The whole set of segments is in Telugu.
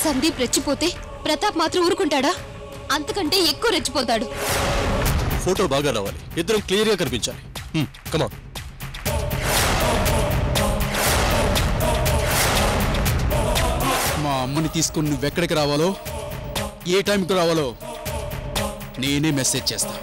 సందీప్ రెచ్చిపోతే ప్రతాప్ మాత్రం ఊరుకుంటాడా? అంతకంటే ఎక్కువ రెచ్చిపోతాడు. ఫోటో బాగా రావాలి, ఇద్దరం క్లియర్ గా కనిపించాలి. కమా. మా అమ్మని తీసుకుని నువ్వెక్కడికి రావాలో, ఏ టైంకి రావాలో నేనే మెసేజ్ చేస్తా.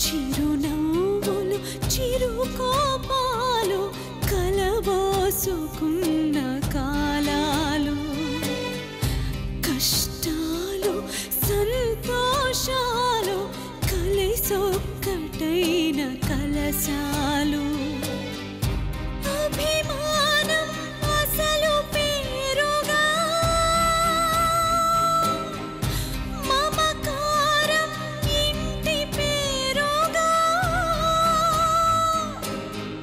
చిరునవ్వులు చిరు కోపాలు కలబోసుకున్న కాలాలు, కష్టాలు సంతోషాలు కలిసొక్కటైన కలశాలు, అభిమానం అసలు పేరుగా, మమకారం ఇంటి పేరుగా,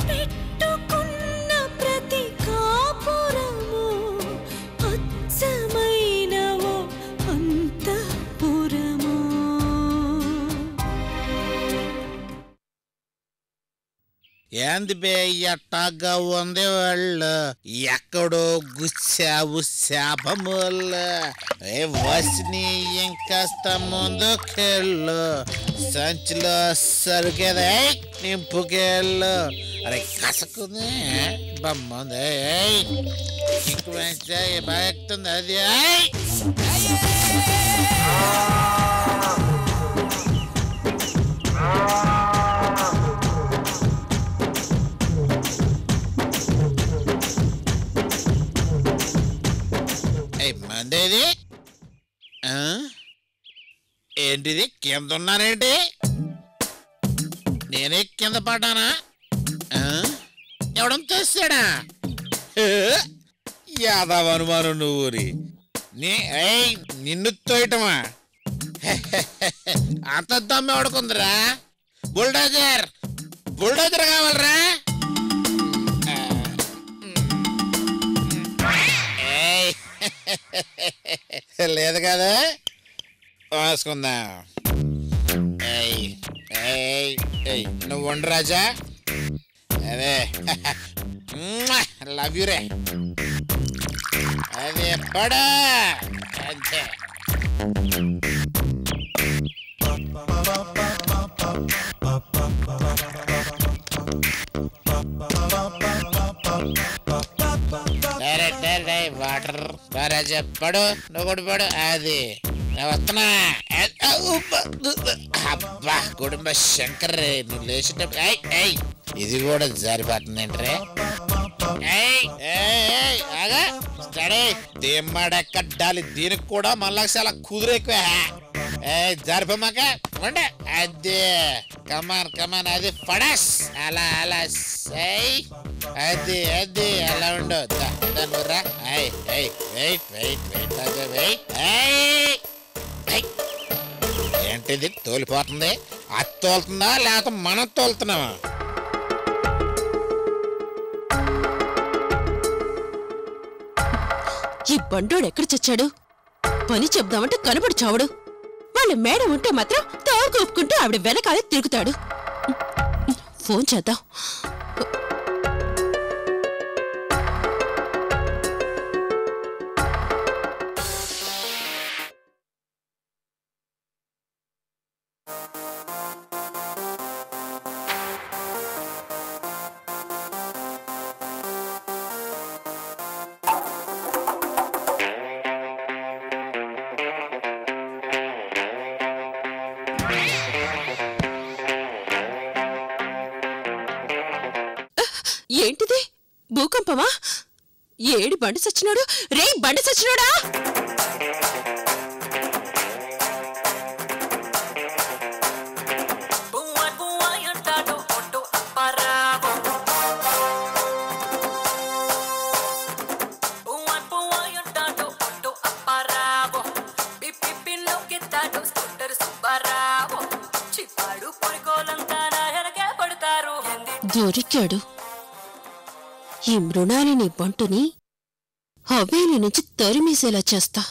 పెట్టుకున్న ప్రతి కాపురము అచ్చమైనవో అంతఃపురము. ఏంది బే ఎట్టాగా ఉంది వాళ్ళు, ఎక్కడో గుచ్చావు శాపములు. వసిని ఇంకాస్త ముందుకెళ్ళు, సంచిలో సరుకేదే నింపుకెళ్ళు. అరే కసకుంది బొమ్మంది, ఇంక మంచి బాగా ఎక్కుతుంది అది. మందేది ఏంటిది? కింద ఉన్నారేంటి? నేనే కింద పడ్డానా? ఎవడం తెస్తాడా? యాదవ అనుమానం నువ్వురి. నిన్ను తోయటమా? అంత దమ్మె ఎవడుకుందిరా? బుల్డోజర్ బుల్డోజర్ కావాలరా? లేదు కదా, వేసుకుందా. నువ్వు వండు రాజా. అదే లవ్ యూ రే. అదే పడా అంతే. వాటర్ రాజా పడు, నువ్వు కూడా పడు. అది వస్తున్నా. అబ్బా కుటుంబ శంకర్, నువ్వు లేచేటప్పుడు ఇది కూడా జారిపోతుంది ఏంట్రే? దిమ్మడెక్కడాలి, దీనికి కూడా మళ్ళా చాలా కుదురెక్కువ. జారిపోమాక ఉండే. అదే కమాన్ కమాన్, అది పడాస్. అలా అలా అది అది అలా ఉండు. దానిరా. Wait wait wait wait. ఏంటిది తోలిపోతుంది? అది తోలుతుందా లేకపోతే మనం తోలుతున్నావా? ఈ బండోడు ఎక్కడ చచ్చాడు? పని చెప్దామంటే కనబడి చావడు. వాళ్ళ మేడం ఉంటే మాత్రం తాగుకుంటూ ఆవిడ వెనకాలే తిరుగుతాడు. ఫోన్ చేద్దాం. ఏంటిది? భూకంపమా? ఏడు బండి సచ్చినాడు. రే బండి సచ్చినాడా? దొరికాడు. ఈ మృణాలిని బంటుని హవేలి నుంచి తరిమేసేలా చేస్తా.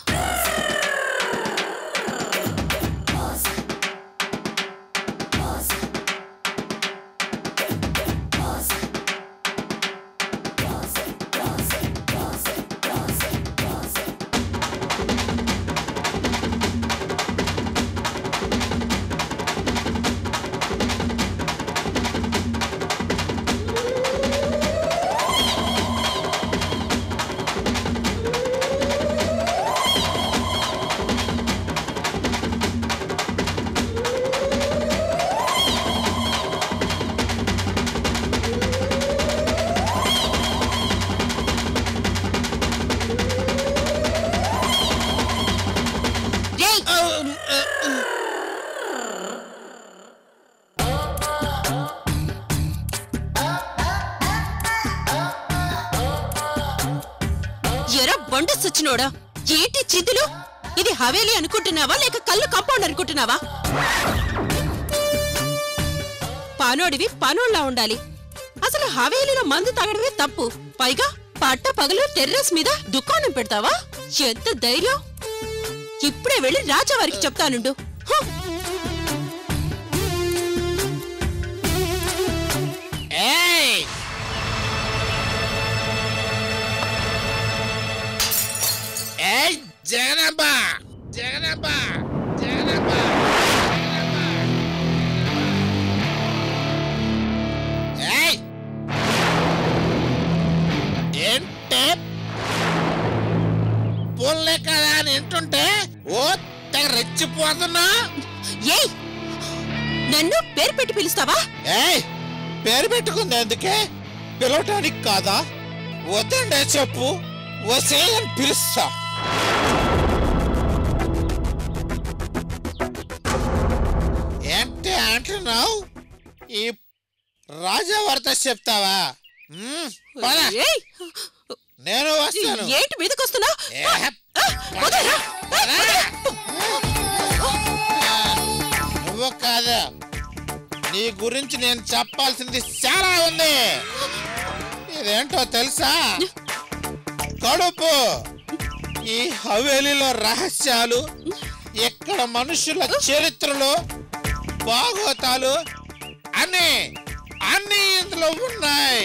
బొండ సచ్చినోడా ఏంటి చిందులు? ఇది హవేలీ అనుకుంటున్నావా లేక కళ్ళు కాంపౌండ్ అనుకుంటున్నావా? పానోడివి పనోళ్ళ ఉండాలి. అసలు హవేలీలో మందు తాగడమే తప్పు. పైగా పట్ట పగలు టెర్రస్ మీద దుకాణం పెడతావా? ఎంత ధైర్యం! ఇప్పుడే వెళ్ళి రాజావారికి చెప్తానుండు. జగనబ్బా జగనబ్బా జగనబ్బా ఏంటే పోలే కదా అని వింటుంటే ఓ తెగ రెచ్చిపోతున్నా. ఏయ్ నన్ను పేరు పెట్టి పిలుస్తావా? పేరు పెట్టుకుంది ఎందుకే? పిలవటానికి కాదా? వద్దండే చెప్పు, వసేయని పిలుస్తా. ఏంటి అంటున్నావు? ఈ రాజావారితో చెప్తావా? నేను వస్తాను. ఏంటి మీదకొస్తున్నా? నువ్వు కాదా, నీ గురించి నేను చెప్పాల్సింది చాలా ఉంది. ఇదేంటో తెలుసా? కడుపు. ఈ హవేలీలో రహస్యాలు, ఇక్కడ మనుషుల చరిత్రలు, భాగవతాలు అన్నీ అన్నీ ఇందులో ఉన్నాయి.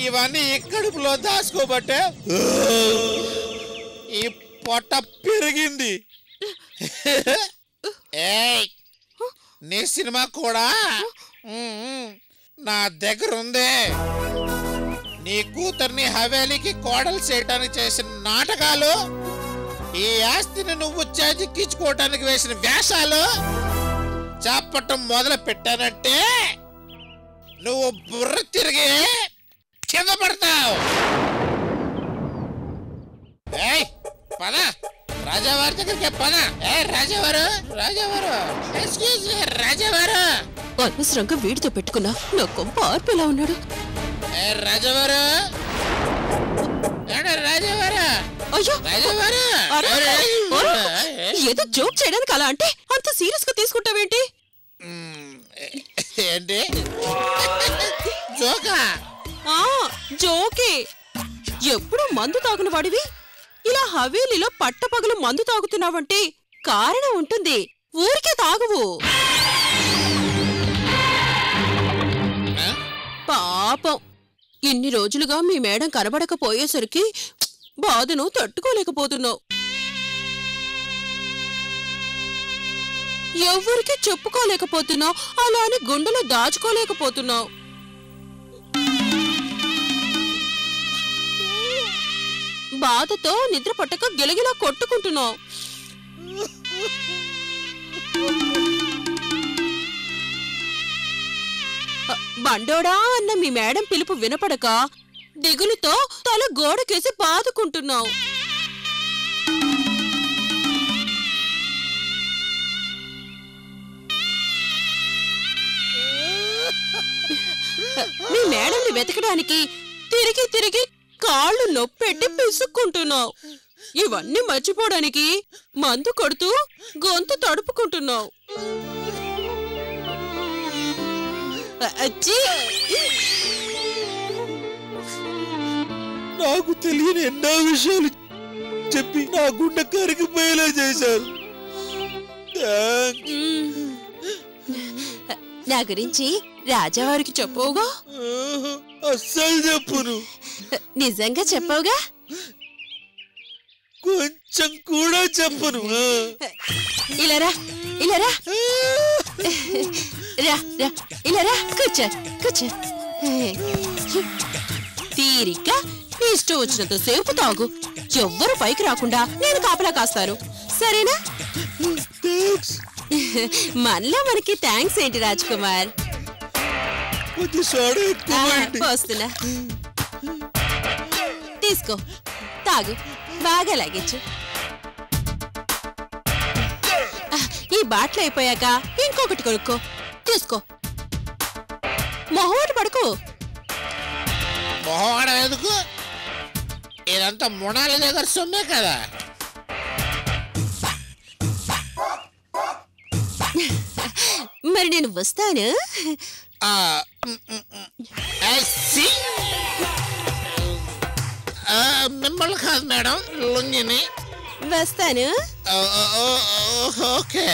ఇవన్నీ ఈ కడుపులో దాచుకోబట్టే ఈ పొట్ట పెరిగింది. నీ సినిమా కూడా నా దగ్గర ఉంది. నీ కూతుర్ని హవేలీకి కోడలు చేయటానికి చేసిన నాటకాలు, ఈ ఆస్తిని నువ్వు చేజిక్కించుకోవటానికి వేసిన వేషాలు చెప్పటం మొదలు పెట్టానంటే నువ్వు బుర్ర తిరిగి కింద పడతావు. పద రాజావారి దగ్గరికి పద. రాజావారు రాజావారు ఎక్స్క్యూజ్ మీ రాజావారు. అనవసరంగా వీడితో పెట్టుకున్నా. నా కొంప ఆర్పేలా ఉన్నాడు. రాజావారు రాజావారు. అయ్యో రాజావారు ఏదో జోక్ చేయడానికి అలా అంటే అంత సీరియస్ గా తీసుకుంటావేంటి? ఏంటి జోకా? జోకే. ఎప్పుడు మందు తాగున వాడివి ఇలా హవేలీలో పట్టపగలు మందు తాగుతున్నావంటే కారణం ఉంటుంది. ఊరికే తాగువు. పాపం ఇన్ని రోజులుగా మీ మేడం కనబడకపోయేసరికి బాధను తట్టుకోలేకపోతున్నావు. ఎవరికి చెప్పుకోలేకపోతున్నావు, అలా అని గుండెలో దాచుకోలేకపోతున్నావు. బాధతో నిద్ర పట్టక గిలగిలా కొట్టుకుంటున్నావు. బండోడా అన్న మీ మేడం పిలుపు వినపడక దిగులుతో తల గోడకేసి బాదుకుంటున్నావు. మీ మేడంని వెతకడానికి తిరిగి తిరిగి కాళ్ళు నొప్పెట్టి పిసుక్కుంటున్నావు. ఇవన్నీ మర్చిపోవడానికి మందు కొడుతూ గొంతు తడుపుకుంటున్నావు. నాకు తెలియని ఎన్నో విషయాలు చెప్పి నా గుండె కరిగిపోయేలా చేశారు. నా గురించి రాజావారికి చెప్పవుగా? అస్సలు చెప్పును. నిజంగా చెప్పవుగా? కొంచెం కూడా చెప్పను. ఇలారా ఇలారా రా రా ఇలారా కూర్చో కూర్చో. తీరిక ఇష్టం వచ్చినంత సేపు తాగు. ఎవ్వరు పైకి రాకుండా నేను కాపలా కాస్తాను, సరేనా? మనలో మనకి థ్యాంక్స్ ఏంటి రాజ్ కుమార్? వస్తున్నా, తీసుకో తాగు, బాగా లాగించు. ఈ బాట్లు అయిపోయాక ఇంకొకటి కొనుక్కో, తీసుకో. మొహమాట పడుకో. మొహం ఎందుకు? ఇదంతా మునాల దగ్గర సొమ్మే కదా. మరి నేను వస్తాను. మిమ్మల్ని కాదు మేడం, లుంగిని. వస్తాను. ఓకే.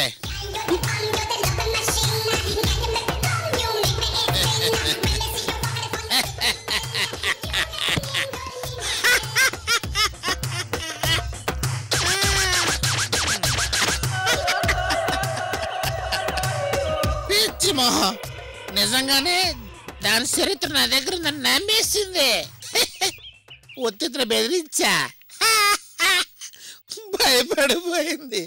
పిచ్చి మొహం, నిజంగానే దాని చరిత్ర నా దగ్గర ఉందని నమ్మేసింది. ఒత్తిత్ర బెదిరించా, భయపడిపోయింది.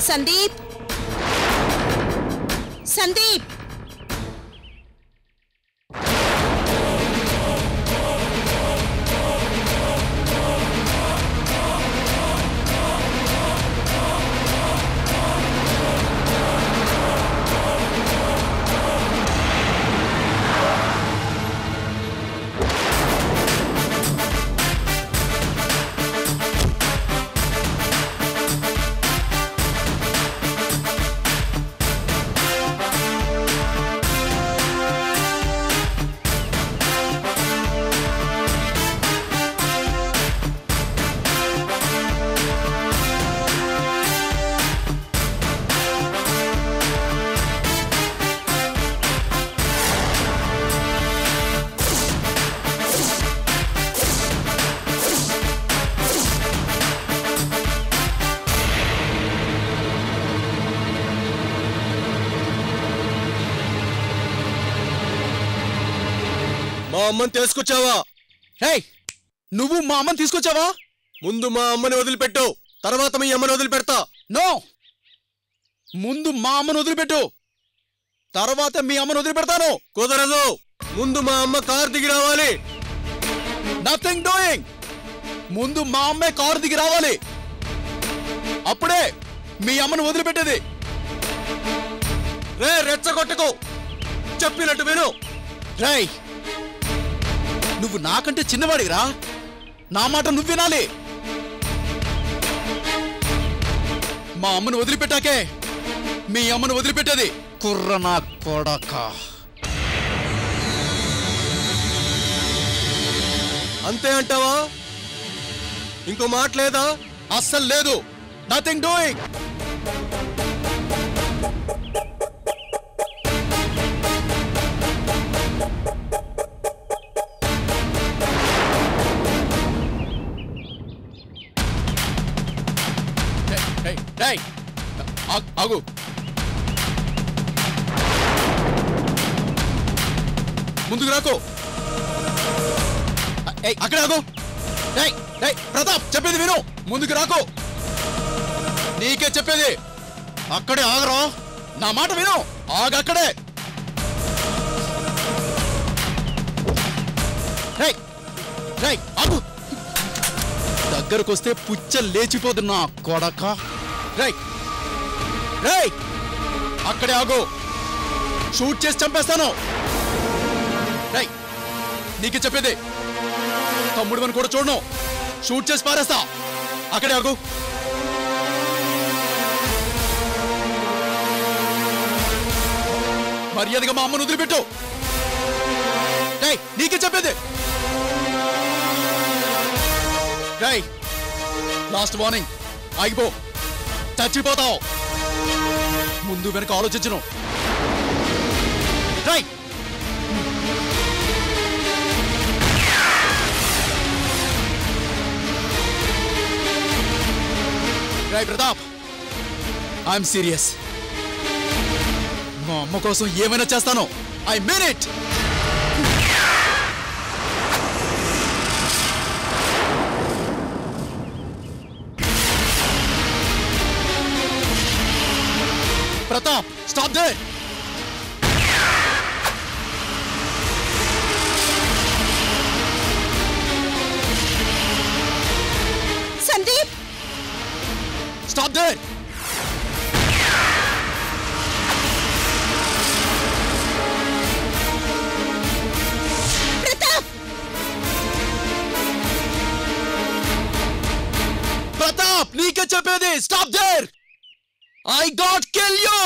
సందీప్, సందీప్, మా అమ్మని తీసుకొచ్చావా? హే, నువ్వు మా అమ్మని తీసుకొచ్చావా? ముందు మా అమ్మని వదిలిపెట్టు, తర్వాత మీ అమ్మని వదిలిపెడతా. నో, ముందు మా అమ్మను వదిలిపెట్టు, తర్వాత మీ అమ్మను వదిలిపెడతాను. కుదరదు, ముందు మా అమ్మ కారు దిగి రావాలి. Nothing doing. ముందు మా అమ్మే కారు దిగి రావాలి, అప్పుడే మీ అమ్మను వదిలిపెట్టేది. రే రెచ్చగొట్టకు, చెప్పినట్టు విను. రేయ్, నువ్వు నాకంటే చిన్నవాడిరా, నా మాట నువ్వు వినాలి. మా అమ్మను వదిలిపెట్టాకే మీ అమ్మను వదిలిపెట్టేది. కుర్ర నా కొడక. అంతే అంటావా? ఇంకో మాట లేదా? అస్సలు లేదు. Nothing doing. ఆగు. ముందుకు రాకు. అక్కడే ఆగు. ప్రతాప్, చెప్పేది విను. ముందుకు రాకు, నీకే చెప్పేది. అక్కడే ఆగరా, నా మాట విను. ఆగక్కడే. ఆగు. దగ్గరకొస్తే పుచ్చ లేచిపోదు నా కొడక. అక్కడే ఆగు, షూట్ చేసి చంపేస్తాను. నీకే చెప్పేది, తమ్ముడు అని కూడా చూడను. షూట్ చేసి పారేస్తా. అక్కడే ఆగు. మర్యాదగా మా అమ్మను వదిలిపెట్టు. నీకే చెప్పేది. లాస్ట్ వార్నింగ్, ఆగిపో. చచ్చిపోతావు. ముందు వెనక ఆలోచించను. Pratap, I'm serious. మా అమ్మ కోసం ఏమైనా చేస్తాను. I mean it. Pratap, stop there. Sandeep, stop there. Pratap, Pratap, నీకే చెప్పేది. Stop there. I got kill you!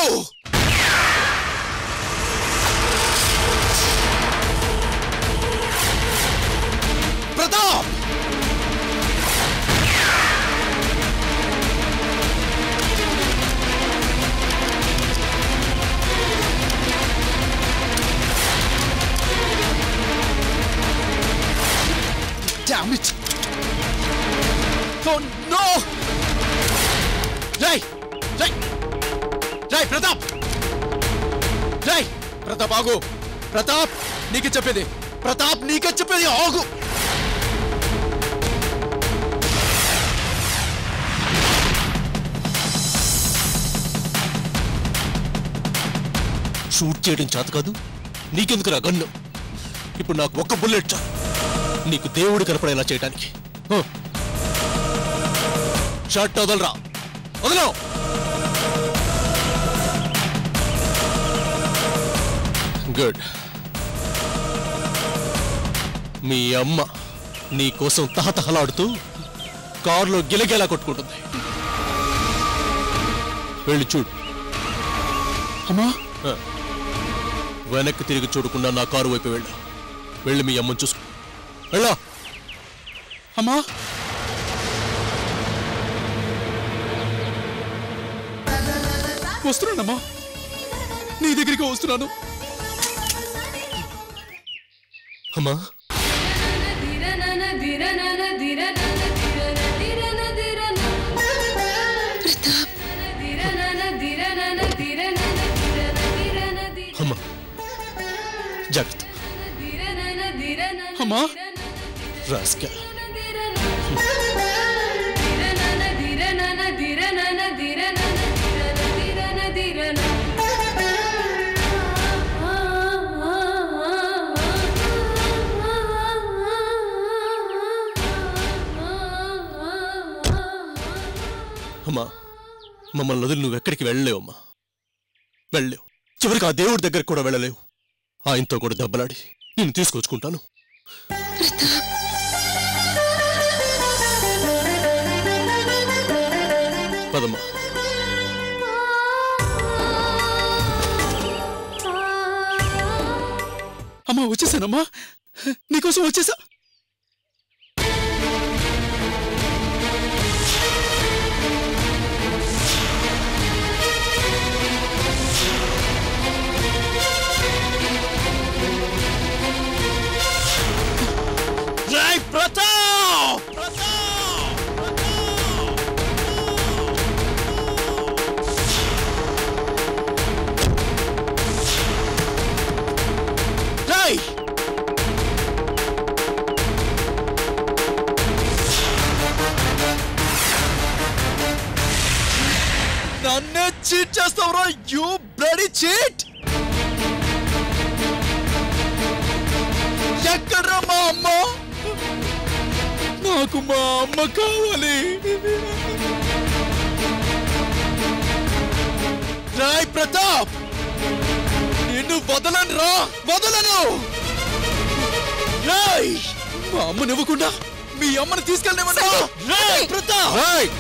Pratap! Damn it! Oh no! Ray! Pratap, Pratap ఆగు. ప్రతాప్, నీకే చెప్పేది. ప్రతాప్, నీకే చెప్పేది. ఆగు. షూట్ చేయడం చేత కాదు, నీకెందుకురా గన్ను? ఇప్పుడు నాకు ఒక్క బుల్లెట్ చాలు నీకు దేవుడు కనపడేలా చేయడానికి. షాట్ వదలరా, వదలవు. గుడ్. మీ అమ్మ నీ కోసం తహతహలాడుతూ కారులో గిలగేలా కొట్టుకుంటుంది. వెళ్ళి చూడు. అమ్మా, వెనక్కి తిరిగి చూడకుండా నా కారు వైపు వెళ్ళి మీ అమ్మని చూసుకో. వెళ్ళా. అమ్మా, వస్తున్నానమ్మా. నీ దగ్గరికి వస్తున్నాను. అమ్మా, అమ్మా జాగ్రత్త. అమ్మా, రాస్కెల్. అమ్మా, మమ్మల్ని వదిలి నువ్వు ఎక్కడికి వెళ్ళలేవమ్మా. వెళ్ళలేవు. చివరికి ఆ దేవుడి దగ్గరికి కూడా వెళ్ళలేవు. ఆయనతో కూడా దెబ్బలాడి నేను తీసుకొచ్చుకుంటాను. పదమ్మా. అమ్మా, వచ్చేసానమ్మా. నీకోసం వచ్చేసా. ప్రతాప్, నన్నే చీట్ చేస్తావురా, యూ బ్లడీ చీట్. ఎక్కడ్రా మా అమ్మ? నాకు మా అమ్మ కావాలి. రాయ్ ప్రతాప్, నిన్ను వదలను రా, వదలను. రాయ్, మా అమ్మనివ్వకుండా మీ అమ్మని తీసుకెళ్ళలేమన్నా ప్రతాప్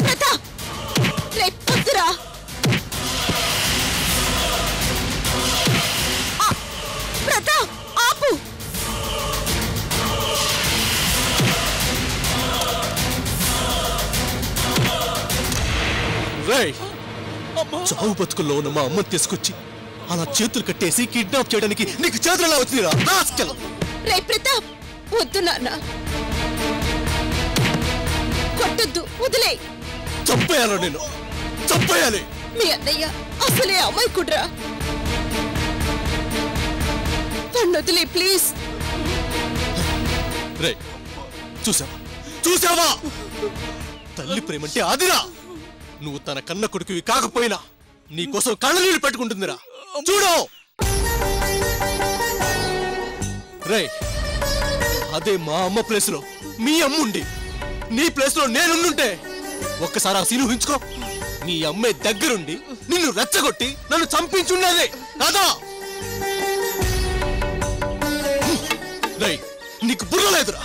ప్రతాప్ రేయ్ పొద్దురా ప్రతాప్ ఆపు రేయ్ చావు బతుకుల్లో ఉన్న మా అమ్మని తీసుకొచ్చి అలా చేతులు కట్టేసి కిడ్నాప్ చేయడానికి నీకు చేతులు ఎలా వచ్చిందిరా రాస్కెల్ రేయ్ ప్రతాప్ వద్దు నాన్న కొట్టొద్దు వదిలే చంపేయాలి నేను చంపేయాలి మీ అన్నయ్య అసలే అమాయకుడ్రా నన్ను వదిలే ప్లీజ్ రే చూసావా చూసావా తల్లి ప్రేమంటే అదిరా నువ్వు తన కన్న కొడుకువి కాకపోయినా నీకోసం కళ్ళనీళ్ళు పెట్టుకుంటుందిరా చూడు రే అదే మా అమ్మ ప్లేస్ లో మీ అమ్ముండి నీ ప్లేస్ లో నేనుండుంటే ఒక్కసారి ఆ సీన్ ఊహించుకో నీ అమ్మే దగ్గరుండి నిన్ను రెచ్చగొట్టి నన్ను చంపించుండేది కాదా రేయ్ నీకు బుర్ర లేదురా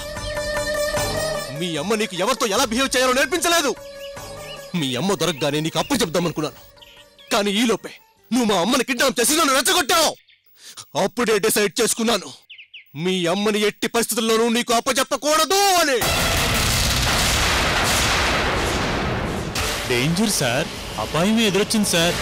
మీ అమ్మ నీకు ఎవరితో ఎలా బిహేవ్ చేయాలో నేర్పించలేదు మీ అమ్మ దొరకగానే నీకు అప్పు చెప్దామనుకున్నాను కానీ ఈలోపే నువ్వు మా అమ్మని కిడ్నాప్ చేసి నన్ను రెచ్చగొట్టావు అప్పుడే డిసైడ్ చేసుకున్నాను మీ అమ్మని ఎట్టి పరిస్థితుల్లోనూ నీకు అప్పచెప్పకూడదు అని డేంజర్ సార్ అపాయం ఎదురొచ్చింది సార్